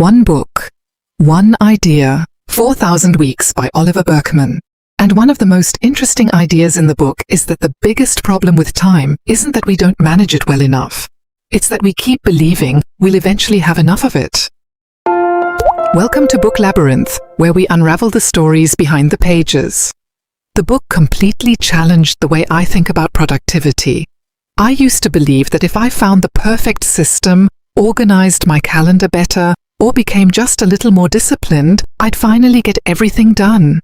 One book, one idea, 4,000 Weeks by Oliver Burkeman. And one of the most interesting ideas in the book is that the biggest problem with time isn't that we don't manage it well enough. It's that we keep believing we'll eventually have enough of it. Welcome to Book Labyrinth, where we unravel the stories behind the pages. The book completely challenged the way I think about productivity. I used to believe that if I found the perfect system, organized my calendar better, or became just a little more disciplined, I'd finally get everything done.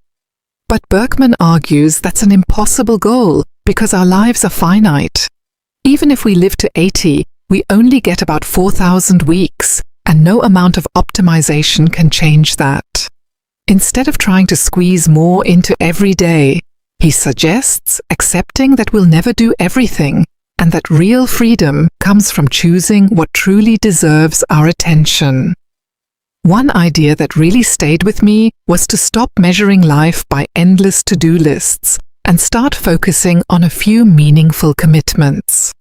But Burkeman argues that's an impossible goal because our lives are finite. Even if we live to 80, we only get about 4,000 weeks, and no amount of optimization can change that. Instead of trying to squeeze more into every day, he suggests accepting that we'll never do everything, and that real freedom comes from choosing what truly deserves our attention. One idea that really stayed with me was to stop measuring life by endless to-do lists and start focusing on a few meaningful commitments.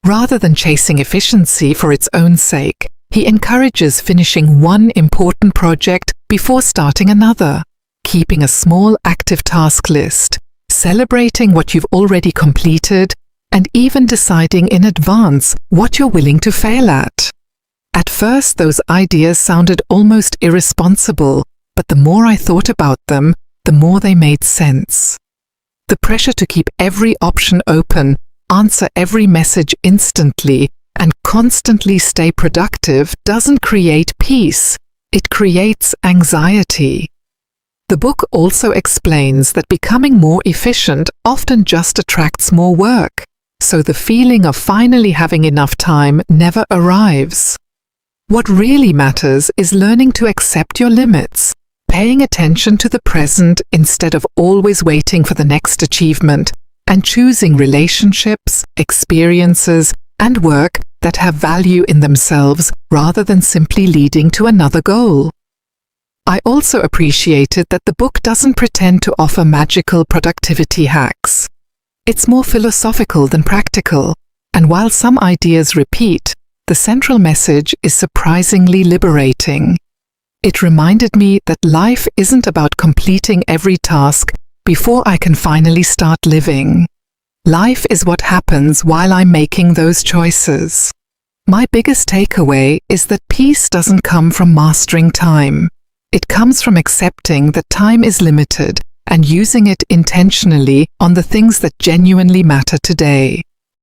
Rather than chasing efficiency for its own sake, he encourages finishing one important project before starting another, keeping a small active task list, celebrating what you've already completed, and even deciding in advance what you're willing to fail at. At first, those ideas sounded almost irresponsible, but the more I thought about them, the more they made sense. The pressure to keep every option open, answer every message instantly, and constantly stay productive doesn't create peace. It creates anxiety. The book also explains that becoming more efficient often just attracts more work, so the feeling of finally having enough time never arrives. What really matters is learning to accept your limits, paying attention to the present instead of always waiting for the next achievement, and choosing relationships, experiences, and work that have value in themselves rather than simply leading to another goal. I also appreciated that the book doesn't pretend to offer magical productivity hacks. It's more philosophical than practical, and while some ideas repeat, the central message is surprisingly liberating. It reminded me that life isn't about completing every task before I can finally start living. Life is what happens while I'm making those choices. My biggest takeaway is that peace doesn't come from mastering time. It comes from accepting that time is limited and using it intentionally on the things that genuinely matter today.